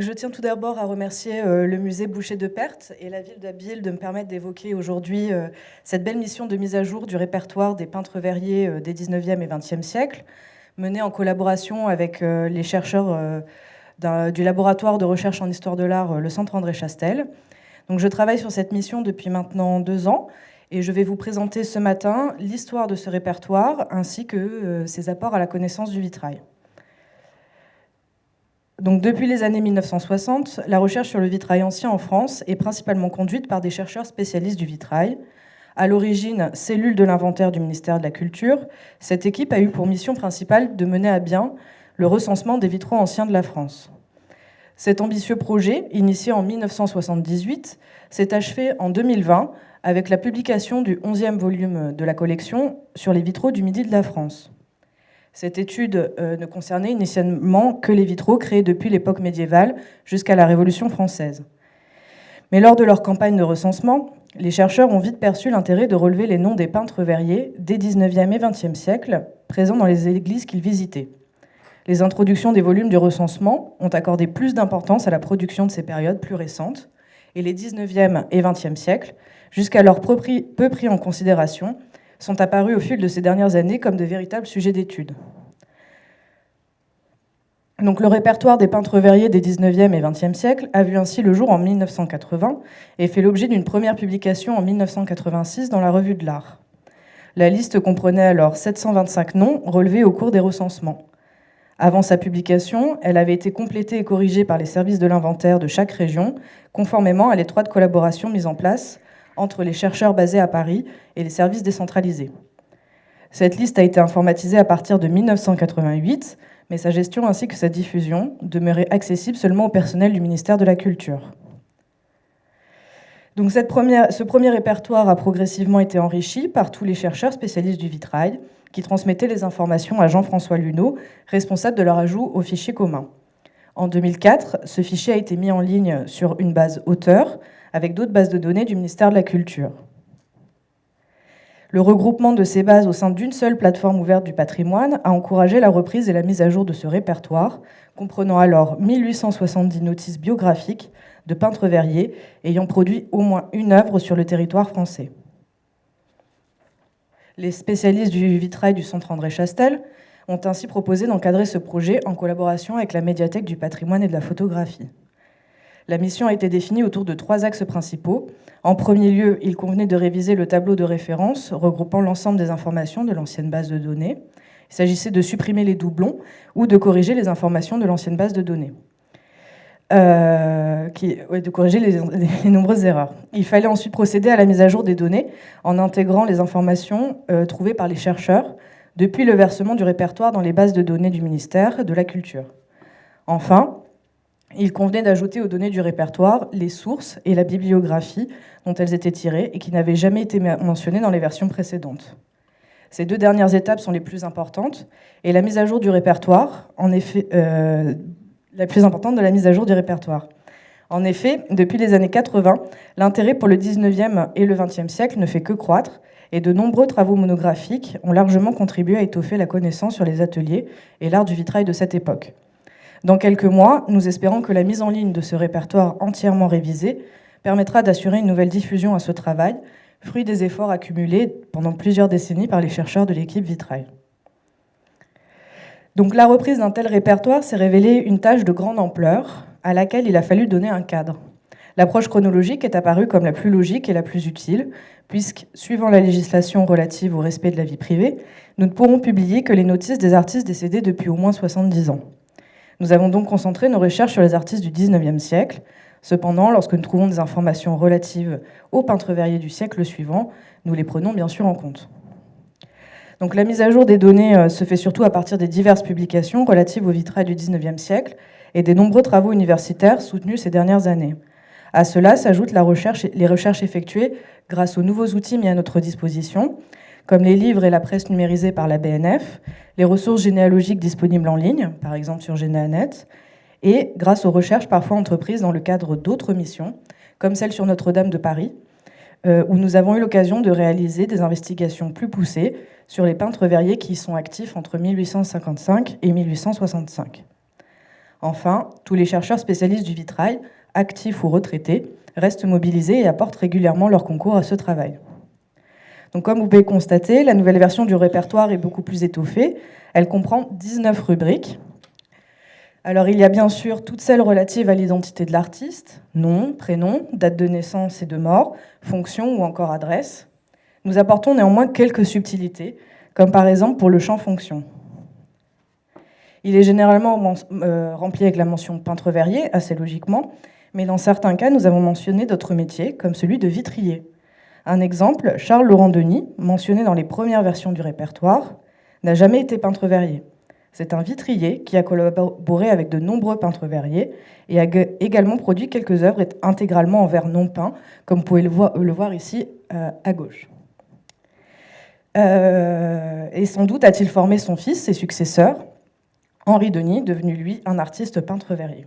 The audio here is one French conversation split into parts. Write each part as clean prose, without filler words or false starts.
Je tiens tout d'abord à remercier le musée Boucher de Perthes et la ville d'Abbeville de me permettre d'évoquer aujourd'hui cette belle mission de mise à jour du répertoire des peintres verriers des 19e et 20e siècles, menée en collaboration avec les chercheurs du laboratoire de recherche en histoire de l'art, le Centre André Chastel. Donc je travaille sur cette mission depuis maintenant 2 ans et je vais vous présenter ce matin l'histoire de ce répertoire ainsi que ses apports à la connaissance du vitrail. Donc, depuis les années 1960, la recherche sur le vitrail ancien en France est principalement conduite par des chercheurs spécialistes du vitrail. À l'origine, cellule de l'inventaire du ministère de la Culture, cette équipe a eu pour mission principale de mener à bien le recensement des vitraux anciens de la France. Cet ambitieux projet, initié en 1978, s'est achevé en 2020 avec la publication du 11e volume de la collection sur les vitraux du Midi de la France. Cette étude ne concernait initialement que les vitraux créés depuis l'époque médiévale jusqu'à la Révolution française. Mais lors de leur campagne de recensement, les chercheurs ont vite perçu l'intérêt de relever les noms des peintres verriers des 19e et 20e siècles présents dans les églises qu'ils visitaient. Les introductions des volumes du recensement ont accordé plus d'importance à la production de ces périodes plus récentes, et les 19e et 20e siècles, jusqu'alors peu pris en considération, sont apparus au fil de ces dernières années comme de véritables sujets d'étude. Donc, le répertoire des peintres verriers des 19e et 20e siècles a vu ainsi le jour en 1980 et fait l'objet d'une première publication en 1986 dans la Revue de l'Art. La liste comprenait alors 725 noms relevés au cours des recensements. Avant sa publication, elle avait été complétée et corrigée par les services de l'inventaire de chaque région, conformément à l'étroite collaboration mise en place entre les chercheurs basés à Paris et les services décentralisés. Cette liste a été informatisée à partir de 1988, mais sa gestion ainsi que sa diffusion demeuraient accessibles seulement au personnel du ministère de la Culture. Donc ce premier répertoire a progressivement été enrichi par tous les chercheurs spécialistes du vitrail, qui transmettaient les informations à Jean-François Luneau, responsable de leur ajout au fichier commun. En 2004, ce fichier a été mis en ligne sur une base auteur, avec d'autres bases de données du ministère de la Culture. Le regroupement de ces bases au sein d'une seule plateforme ouverte du patrimoine a encouragé la reprise et la mise à jour de ce répertoire, comprenant alors 1870 notices biographiques de peintres verriers ayant produit au moins une œuvre sur le territoire français. Les spécialistes du vitrail du Centre André Chastel ont ainsi proposé d'encadrer ce projet en collaboration avec la médiathèque du patrimoine et de la photographie. La mission a été définie autour de 3 axes principaux. En premier lieu, il convenait de réviser le tableau de référence regroupant l'ensemble des informations de l'ancienne base de données. Il s'agissait de supprimer les doublons ou de corriger les informations de l'ancienne base de données. De corriger les nombreuses erreurs. Il fallait ensuite procéder à la mise à jour des données en intégrant les informations trouvées par les chercheurs depuis le versement du répertoire dans les bases de données du ministère de la Culture. Enfin, il convenait d'ajouter aux données du répertoire les sources et la bibliographie dont elles étaient tirées et qui n'avaient jamais été mentionnées dans les versions précédentes. Ces 2 dernières étapes sont les plus importantes, et la mise à jour du répertoire, la plus importante de la mise à jour du répertoire. En effet, depuis les années 80, l'intérêt pour le 19e et le 20e siècle ne fait que croître, et de nombreux travaux monographiques ont largement contribué à étoffer la connaissance sur les ateliers et l'art du vitrail de cette époque. Dans quelques mois, nous espérons que la mise en ligne de ce répertoire entièrement révisé permettra d'assurer une nouvelle diffusion à ce travail, fruit des efforts accumulés pendant plusieurs décennies par les chercheurs de l'équipe vitrail. Donc la reprise d'un tel répertoire s'est révélée une tâche de grande ampleur à laquelle il a fallu donner un cadre. L'approche chronologique est apparue comme la plus logique et la plus utile, puisque, suivant la législation relative au respect de la vie privée, nous ne pourrons publier que les notices des artistes décédés depuis au moins 70 ans. Nous avons donc concentré nos recherches sur les artistes du 19e siècle. Cependant, lorsque nous trouvons des informations relatives aux peintres verriers du siècle suivant, nous les prenons bien sûr en compte. Donc, la mise à jour des données se fait surtout à partir des diverses publications relatives au vitrail du 19e siècle et des nombreux travaux universitaires soutenus ces dernières années. À cela s'ajoutent les recherches effectuées grâce aux nouveaux outils mis à notre disposition, comme les livres et la presse numérisée par la BNF, les ressources généalogiques disponibles en ligne, par exemple sur Généanet, et grâce aux recherches parfois entreprises dans le cadre d'autres missions, comme celle sur Notre-Dame de Paris, où nous avons eu l'occasion de réaliser des investigations plus poussées sur les peintres verriers qui y sont actifs entre 1855 et 1865. Enfin, tous les chercheurs spécialistes du vitrail, actifs ou retraités, restent mobilisés et apportent régulièrement leur concours à ce travail. Donc, comme vous pouvez constater, la nouvelle version du répertoire est beaucoup plus étoffée. Elle comprend 19 rubriques. Alors, il y a bien sûr toutes celles relatives à l'identité de l'artiste, nom, prénom, date de naissance et de mort, fonction ou encore adresse. Nous apportons néanmoins quelques subtilités, comme par exemple pour le champ fonction. Il est généralement rempli avec la mention peintre-verrier, assez logiquement, mais dans certains cas, nous avons mentionné d'autres métiers, comme celui de vitrier. Un exemple, Charles-Laurent Denis, mentionné dans les premières versions du répertoire, n'a jamais été peintre-verrier. C'est un vitrier qui a collaboré avec de nombreux peintres-verriers et a également produit quelques œuvres intégralement en verre non peint, comme vous pouvez le voir ici à gauche. Et sans doute a-t-il formé son fils, ses successeurs, Henri Denis, devenu lui un artiste peintre-verrier.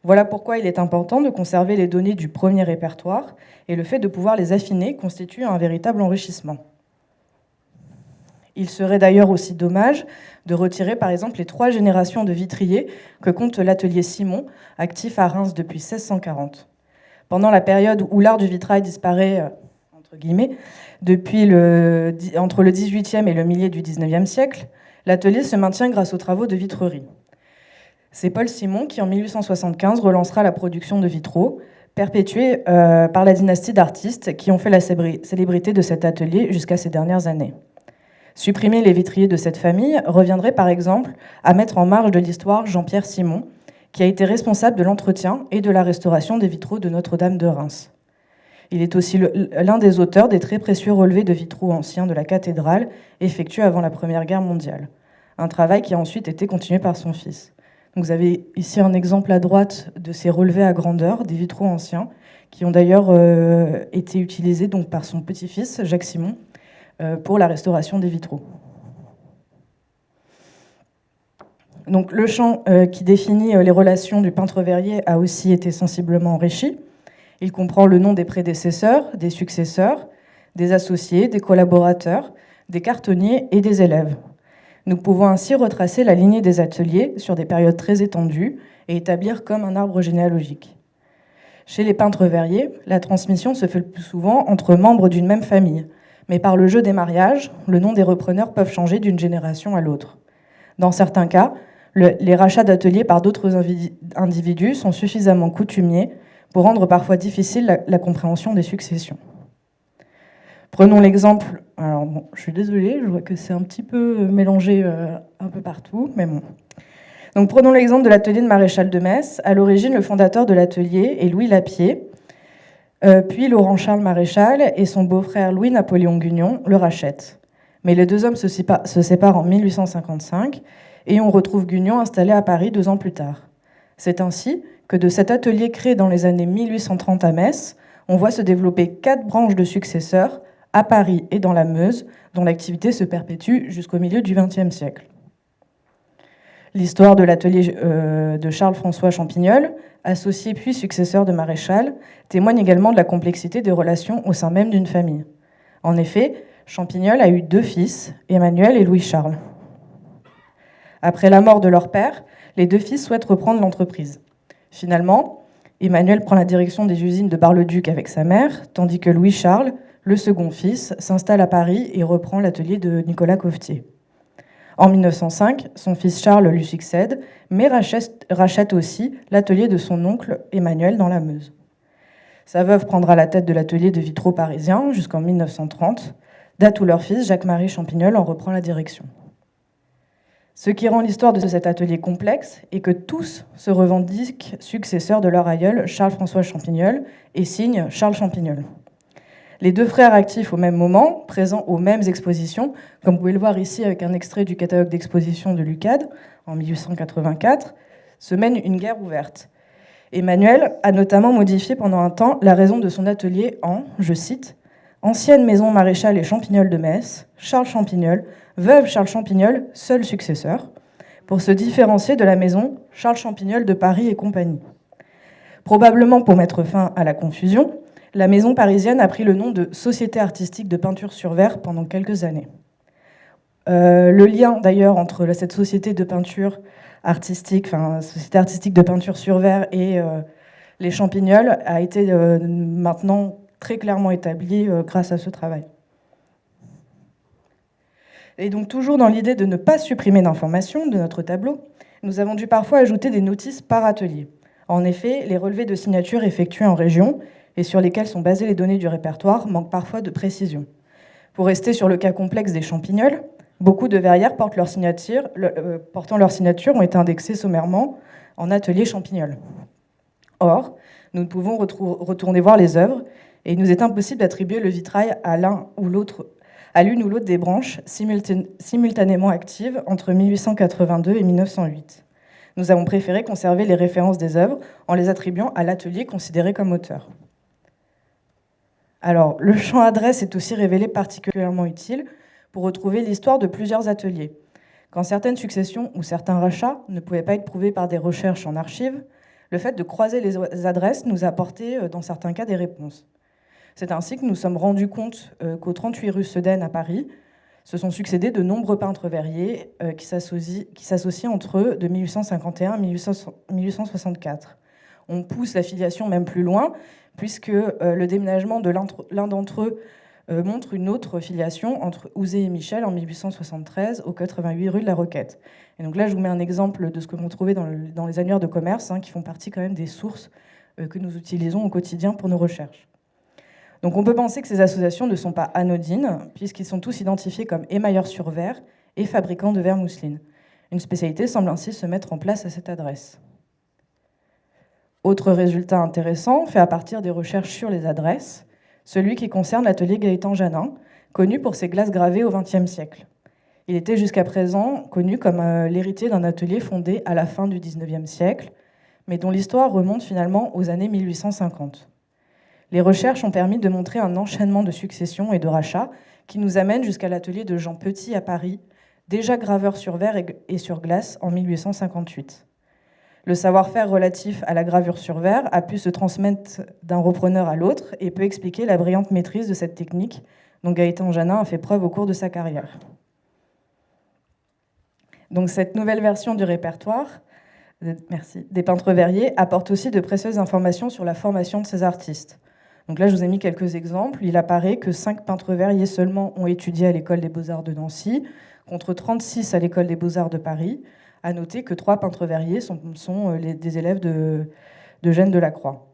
Voilà pourquoi il est important de conserver les données du premier répertoire, et le fait de pouvoir les affiner constitue un véritable enrichissement. Il serait d'ailleurs aussi dommage de retirer par exemple les 3 générations de vitriers que compte l'atelier Simon, actif à Reims depuis 1640. Pendant la période où l'art du vitrail disparaît, entre guillemets, entre le XVIIIe et le milieu du XIXe siècle, l'atelier se maintient grâce aux travaux de vitrerie. C'est Paul Simon qui, en 1875, relancera la production de vitraux, perpétuée par la dynastie d'artistes qui ont fait la célébrité de cet atelier jusqu'à ces dernières années. Supprimer les vitriers de cette famille reviendrait par exemple à mettre en marge de l'histoire Jean-Pierre Simon, qui a été responsable de l'entretien et de la restauration des vitraux de Notre-Dame de Reims. Il est aussi l'un des auteurs des très précieux relevés de vitraux anciens de la cathédrale effectués avant la Première Guerre mondiale, un travail qui a ensuite été continué par son fils. Donc vous avez ici un exemple à droite de ces relevés à grandeur, des vitraux anciens, qui ont d'ailleurs été utilisés donc, par son petit-fils, Jacques Simon, pour la restauration des vitraux. Donc, le champ qui définit les relations du peintre-verrier a aussi été sensiblement enrichi. Il comprend le nom des prédécesseurs, des successeurs, des associés, des collaborateurs, des cartonniers et des élèves. Nous pouvons ainsi retracer la lignée des ateliers sur des périodes très étendues et établir comme un arbre généalogique. Chez les peintres-verriers, la transmission se fait le plus souvent entre membres d'une même famille, mais par le jeu des mariages, le nom des repreneurs peuvent changer d'une génération à l'autre. Dans certains cas, les rachats d'ateliers par d'autres individus sont suffisamment coutumiers pour rendre parfois difficile la compréhension des successions. Prenons l'exemple, alors bon, je suis désolée, je vois que c'est un petit peu mélangé un peu partout, mais bon. Donc prenons l'exemple de l'atelier de Maréchal de Metz. À l'origine, le fondateur de l'atelier est Louis Lapierre, puis Laurent-Charles Maréchal et son beau-frère Louis-Napoléon Gugnon le rachètent. Mais les deux hommes se séparent en 1855 et on retrouve Gugnon installé à Paris 2 ans plus tard. C'est ainsi que de cet atelier créé dans les années 1830 à Metz, on voit se développer 4 branches de successeurs à Paris et dans la Meuse, dont l'activité se perpétue jusqu'au milieu du XXe siècle. L'histoire de l'atelier de Charles-François Champignol, associé puis successeur de Maréchal, témoigne également de la complexité des relations au sein même d'une famille. En effet, Champignol a eu 2 fils, Emmanuel et Louis-Charles. Après la mort de leur père, les 2 fils souhaitent reprendre l'entreprise. Finalement, Emmanuel prend la direction des usines de Bar-le-Duc avec sa mère, tandis que Louis-Charles, le second fils, s'installe à Paris et reprend l'atelier de Nicolas Coffetier. En 1905, son fils Charles lui succède, mais rachète aussi l'atelier de son oncle Emmanuel dans la Meuse. Sa veuve prendra la tête de l'atelier de vitraux parisien jusqu'en 1930, date où leur fils, Jacques-Marie Champignol, en reprend la direction. Ce qui rend l'histoire de cet atelier complexe est que tous se revendiquent successeurs de leur aïeul Charles-François Champignol et signent Charles Champignol. Les 2 frères actifs au même moment, présents aux mêmes expositions, comme vous pouvez le voir ici avec un extrait du catalogue d'exposition de l'UCAD en 1884, se mènent une guerre ouverte. Emmanuel a notamment modifié pendant un temps la raison de son atelier en, je cite, « Ancienne maison Maréchal et Champignol de Metz, Charles Champignol, veuve Charles Champignol, seul successeur, pour se différencier de la maison Charles Champignol de Paris et compagnie. » Probablement pour mettre fin à la confusion, la maison parisienne a pris le nom de Société artistique de peinture sur verre pendant quelques années. Le lien d'ailleurs entre cette société de peinture artistique, enfin société artistique de peinture sur verre et les Champignolles a été maintenant très clairement établie grâce à ce travail. Et donc toujours dans l'idée de ne pas supprimer d'informations de notre tableau, nous avons dû parfois ajouter des notices par atelier. En effet, les relevés de signatures effectués en région et sur lesquels sont basées les données du répertoire manquent parfois de précision. Pour rester sur le cas complexe des Champignolles, beaucoup de verrières portant leur signature ont été indexées sommairement en atelier Champignolles. Or, nous ne pouvons retourner voir les œuvres et il nous est impossible d'attribuer le vitrail à l'une ou l'autre des branches simultanément actives entre 1882 et 1908. Nous avons préféré conserver les références des œuvres en les attribuant à l'atelier considéré comme auteur. Alors, le champ adresse est aussi révélé particulièrement utile pour retrouver l'histoire de plusieurs ateliers. Quand certaines successions ou certains rachats ne pouvaient pas être prouvés par des recherches en archives, le fait de croiser les adresses nous a apporté, dans certains cas, des réponses. C'est ainsi que nous sommes rendus compte qu'au 38 rue Sedaine à Paris, se sont succédés de nombreux peintres verriers qui s'associent entre eux de 1851 à 1864. On pousse la filiation même plus loin, puisque le déménagement de l'un d'entre eux montre une autre filiation entre Houzé et Michel en 1873 au 88 rue de la Roquette. Et donc là, je vous mets un exemple de ce que l'on trouvait dans les annuaires de commerce, qui font partie quand même des sources que nous utilisons au quotidien pour nos recherches. Donc on peut penser que ces associations ne sont pas anodines, puisqu'ils sont tous identifiés comme émailleurs sur verre et fabricants de verre mousseline. Une spécialité semble ainsi se mettre en place à cette adresse. Autre résultat intéressant, fait à partir des recherches sur les adresses, celui qui concerne l'atelier Gaëtan Janin, connu pour ses glaces gravées au XXe siècle. Il était jusqu'à présent connu comme l'héritier d'un atelier fondé à la fin du XIXe siècle, mais dont l'histoire remonte finalement aux années 1850. Les recherches ont permis de montrer un enchaînement de successions et de rachats qui nous amène jusqu'à l'atelier de Jean Petit à Paris, déjà graveur sur verre et sur glace en 1858. Le savoir-faire relatif à la gravure sur verre a pu se transmettre d'un repreneur à l'autre et peut expliquer la brillante maîtrise de cette technique dont Gaëtan Janin a fait preuve au cours de sa carrière. Donc cette nouvelle version du répertoire des peintres verriers apporte aussi de précieuses informations sur la formation de ces artistes. Donc là, je vous ai mis quelques exemples. Il apparaît que 5 peintres verriers seulement ont étudié à l'École des Beaux-Arts de Nancy, contre 36 à l'École des Beaux-Arts de Paris. À noter que 3 peintres verriers sont des élèves de Gênes de la Croix.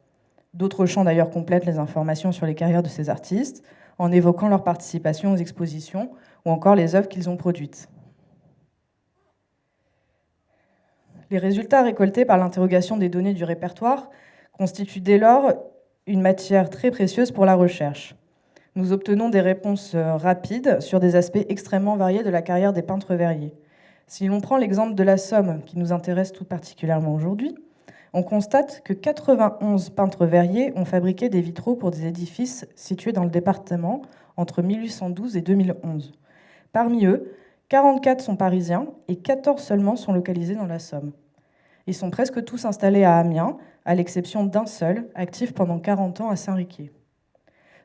D'autres champs d'ailleurs complètent les informations sur les carrières de ces artistes, en évoquant leur participation aux expositions ou encore les œuvres qu'ils ont produites. Les résultats récoltés par l'interrogation des données du répertoire constituent dès lors une matière très précieuse pour la recherche. Nous obtenons des réponses rapides sur des aspects extrêmement variés de la carrière des peintres verriers. Si l'on prend l'exemple de la Somme, qui nous intéresse tout particulièrement aujourd'hui, on constate que 91 peintres verriers ont fabriqué des vitraux pour des édifices situés dans le département entre 1812 et 2011. Parmi eux, 44 sont parisiens et 14 seulement sont localisés dans la Somme. Ils sont presque tous installés à Amiens, à l'exception d'un seul, actif pendant 40 ans à Saint-Riquier.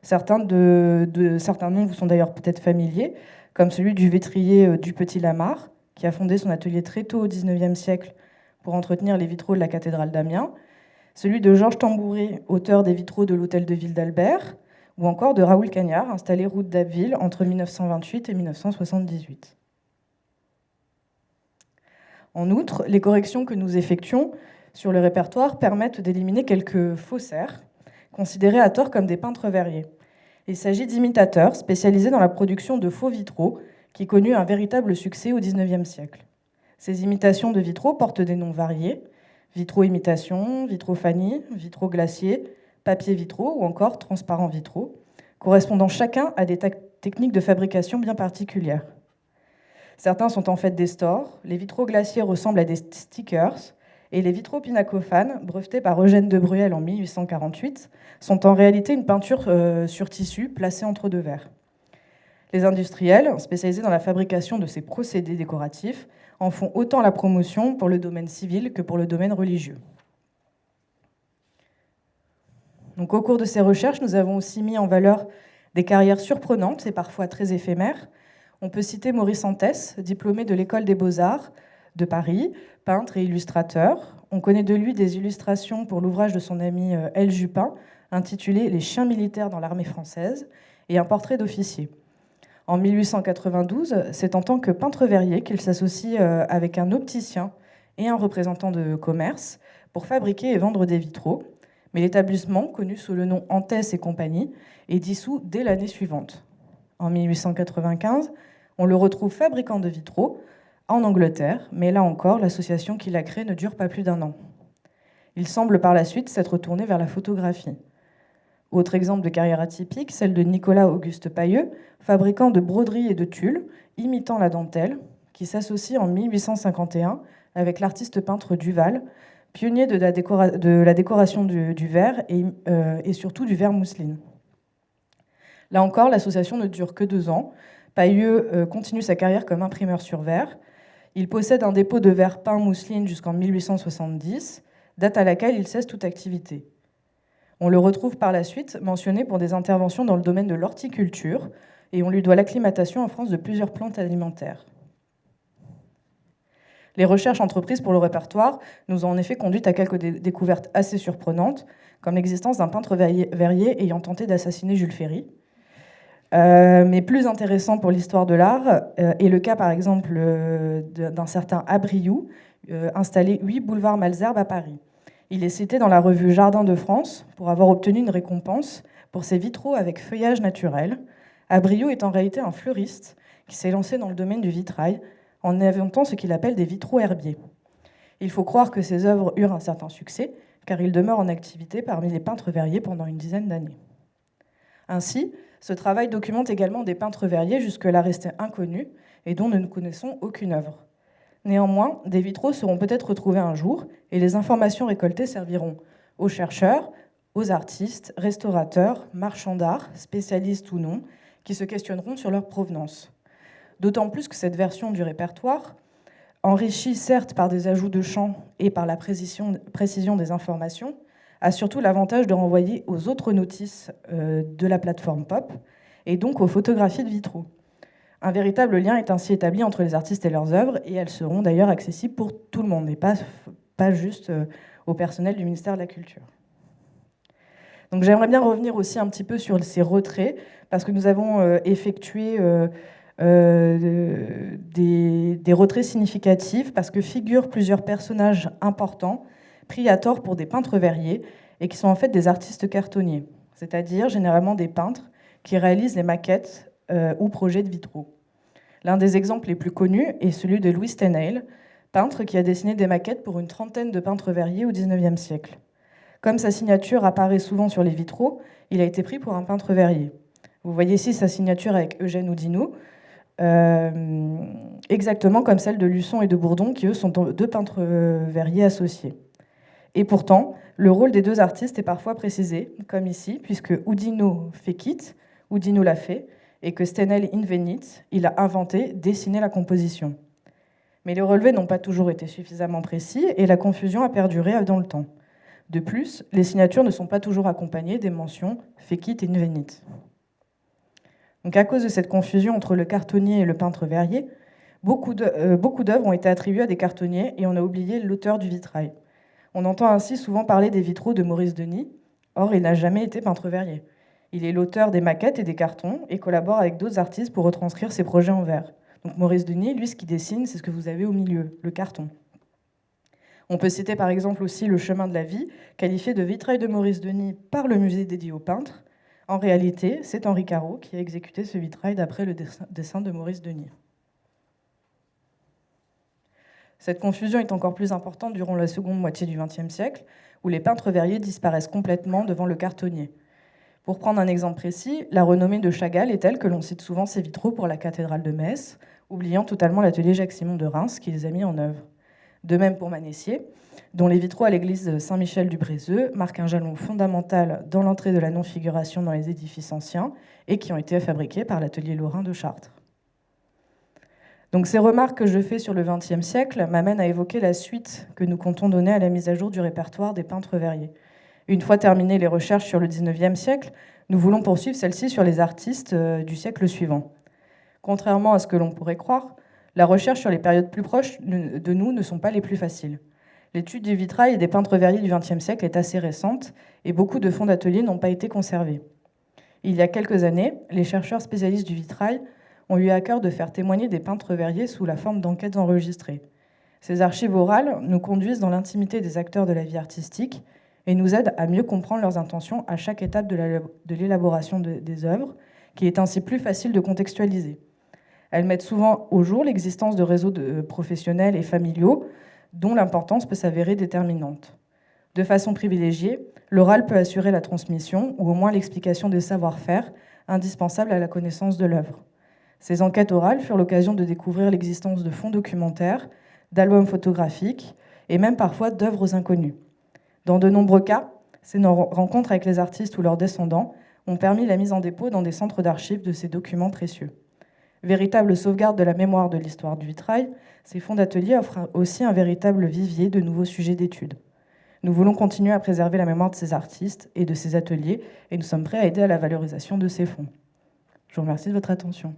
Certains noms vous sont d'ailleurs peut-être familiers, comme celui du vitrier du Petit Lamarre, qui a fondé son atelier très tôt au XIXe siècle pour entretenir les vitraux de la cathédrale d'Amiens, celui de Georges Tambouret, auteur des vitraux de l'hôtel de ville d'Albert, ou encore de Raoul Cagnard, installé route d'Abbeville entre 1928 et 1978. En outre, les corrections que nous effectuons sur le répertoire permettent d'éliminer quelques faussaires, considérés à tort comme des peintres verriers. Il s'agit d'imitateurs spécialisés dans la production de faux vitraux, qui connut un véritable succès au XIXe siècle. Ces imitations de vitraux portent des noms variés: vitraux imitation, vitraux Fanny, vitraux glaciers, papier vitraux ou encore transparent vitraux, correspondant chacun à des techniques de fabrication bien particulières. Certains sont en fait des stores, les vitraux glaciers ressemblent à des stickers, et les vitraux pinacophanes, brevetés par Eugène de Bruel en 1848, sont en réalité une peinture sur tissu placée entre deux verres. Les industriels, spécialisés dans la fabrication de ces procédés décoratifs, en font autant la promotion pour le domaine civil que pour le domaine religieux. Donc, au cours de ces recherches, nous avons aussi mis en valeur des carrières surprenantes et parfois très éphémères. On peut citer Maurice Antès, diplômé de l'École des Beaux-Arts, de Paris, peintre et illustrateur. On connaît de lui des illustrations pour l'ouvrage de son ami L. Jupin, intitulé Les chiens militaires dans l'armée française, et un portrait d'officier. En 1892, c'est en tant que peintre verrier qu'il s'associe avec un opticien et un représentant de commerce pour fabriquer et vendre des vitraux. Mais l'établissement, connu sous le nom Antès et compagnie, est dissous dès l'année suivante. En 1895, on le retrouve fabricant de vitraux en Angleterre, mais là encore, l'association qu'il a créée ne dure pas plus d'1 an. Il semble par la suite s'être tourné vers la photographie. Autre exemple de carrière atypique, celle de Nicolas-Auguste Pailleux, fabricant de broderies et de tulles, imitant la dentelle, qui s'associe en 1851 avec l'artiste peintre Duval, pionnier de la décoration du verre et surtout du verre mousseline. Là encore, l'association ne dure que 2 ans. Pailleux continue sa carrière comme imprimeur sur verre. Il possède un dépôt de verre peint mousseline jusqu'en 1870, date à laquelle il cesse toute activité. On le retrouve par la suite mentionné pour des interventions dans le domaine de l'horticulture, et on lui doit l'acclimatation en France de plusieurs plantes alimentaires. Les recherches entreprises pour le répertoire nous ont en effet conduit à quelques découvertes assez surprenantes, comme l'existence d'un peintre verrier ayant tenté d'assassiner Jules Ferry. Mais plus intéressant pour l'histoire de l'art est le cas, par exemple, d'un certain Abriou, installé 8 boulevard Malesherbes à Paris. Il est cité dans la revue Jardin de France pour avoir obtenu une récompense pour ses vitraux avec feuillage naturel. Abriou est en réalité un fleuriste qui s'est lancé dans le domaine du vitrail en inventant ce qu'il appelle des vitraux herbiers. Il faut croire que ses œuvres eurent un certain succès, car il demeure en activité parmi les peintres verriers pendant une dizaine d'années. Ainsi, ce travail documente également des peintres verriers jusque-là restés inconnus et dont nous ne connaissons aucune œuvre. Néanmoins, des vitraux seront peut-être retrouvés un jour et les informations récoltées serviront aux chercheurs, aux artistes, restaurateurs, marchands d'art, spécialistes ou non, qui se questionneront sur leur provenance. D'autant plus que cette version du répertoire, enrichie certes par des ajouts de chants et par la précision des informations, a surtout l'avantage de renvoyer aux autres notices de la plateforme POP et donc aux photographies de vitraux. Un véritable lien est ainsi établi entre les artistes et leurs œuvres, et elles seront d'ailleurs accessibles pour tout le monde, et pas juste au personnel du ministère de la Culture. Donc j'aimerais bien revenir aussi un petit peu sur ces retraits, parce que nous avons effectué des retraits significatifs, parce que figurent plusieurs personnages importants, pris à tort pour des peintres verriers, et qui sont en fait des artistes cartonniers, c'est-à-dire généralement des peintres qui réalisent les maquettes ou projets de vitraux. L'un des exemples les plus connus est celui de Louis Stenheil, peintre qui a dessiné des maquettes pour une trentaine de peintres verriers au XIXe siècle. Comme sa signature apparaît souvent sur les vitraux, il a été pris pour un peintre verrier. Vous voyez ici sa signature avec Eugène Oudinot, exactement comme celle de Luçon et de Bourdon, qui eux sont 2 peintres verriers associés. Et pourtant, le rôle des 2 artistes est parfois précisé, comme ici, puisque Oudinot fecit, Oudinot l'a fait, et que Stenheil invenit, il a inventé, dessiné la composition. Mais les relevés n'ont pas toujours été suffisamment précis, et la confusion a perduré dans le temps. De plus, les signatures ne sont pas toujours accompagnées des mentions fecit et invenit. Donc à cause de cette confusion entre le cartonnier et le peintre verrier, beaucoup d'œuvres ont été attribuées à des cartonniers et on a oublié l'auteur du vitrail. On entend ainsi souvent parler des vitraux de Maurice Denis, or il n'a jamais été peintre verrier. Il est l'auteur des maquettes et des cartons et collabore avec d'autres artistes pour retranscrire ses projets en verre. Donc Maurice Denis, lui, ce qu'il dessine, c'est ce que vous avez au milieu, le carton. On peut citer par exemple aussi Le chemin de la vie, qualifié de vitrail de Maurice Denis par le musée dédié aux peintres. En réalité, c'est Henri Caro qui a exécuté ce vitrail d'après le dessin de Maurice Denis. Cette confusion est encore plus importante durant la seconde moitié du XXe siècle, où les peintres verriers disparaissent complètement devant le cartonnier. Pour prendre un exemple précis, la renommée de Chagall est telle que l'on cite souvent ses vitraux pour la cathédrale de Metz, oubliant totalement l'atelier Jacques-Simon de Reims qui les a mis en œuvre. De même pour Manessier, dont les vitraux à l'église Saint-Michel du Brézeux marquent un jalon fondamental dans l'entrée de la non-figuration dans les édifices anciens et qui ont été fabriqués par l'atelier Lorrain de Chartres. Donc ces remarques que je fais sur le XXe siècle m'amènent à évoquer la suite que nous comptons donner à la mise à jour du répertoire des peintres verriers. Une fois terminées les recherches sur le XIXe siècle, nous voulons poursuivre celles-ci sur les artistes du siècle suivant. Contrairement à ce que l'on pourrait croire, La recherche sur les périodes plus proches de nous ne sont pas les plus faciles. L'étude du vitrail et des peintres verriers du XXe siècle est assez récente et beaucoup de fonds d'ateliers n'ont pas été conservés. Il y a quelques années, les chercheurs spécialistes du vitrail ont eu à cœur de faire témoigner des peintres verriers sous la forme d'enquêtes enregistrées. Ces archives orales nous conduisent dans l'intimité des acteurs de la vie artistique et nous aident à mieux comprendre leurs intentions à chaque étape de l'élaboration des œuvres, qui est ainsi plus facile de contextualiser. Elles mettent souvent au jour l'existence de réseaux professionnels et familiaux dont l'importance peut s'avérer déterminante. De façon privilégiée, l'oral peut assurer la transmission ou au moins l'explication des savoir-faire indispensables à la connaissance de l'œuvre. Ces enquêtes orales furent l'occasion de découvrir l'existence de fonds documentaires, d'albums photographiques et même parfois d'œuvres inconnues. Dans de nombreux cas, ces rencontres avec les artistes ou leurs descendants ont permis la mise en dépôt dans des centres d'archives de ces documents précieux. Véritable sauvegarde de la mémoire de l'histoire du vitrail, ces fonds d'ateliers offrent aussi un véritable vivier de nouveaux sujets d'études. Nous voulons continuer à préserver la mémoire de ces artistes et de ces ateliers, et nous sommes prêts à aider à la valorisation de ces fonds. Je vous remercie de votre attention.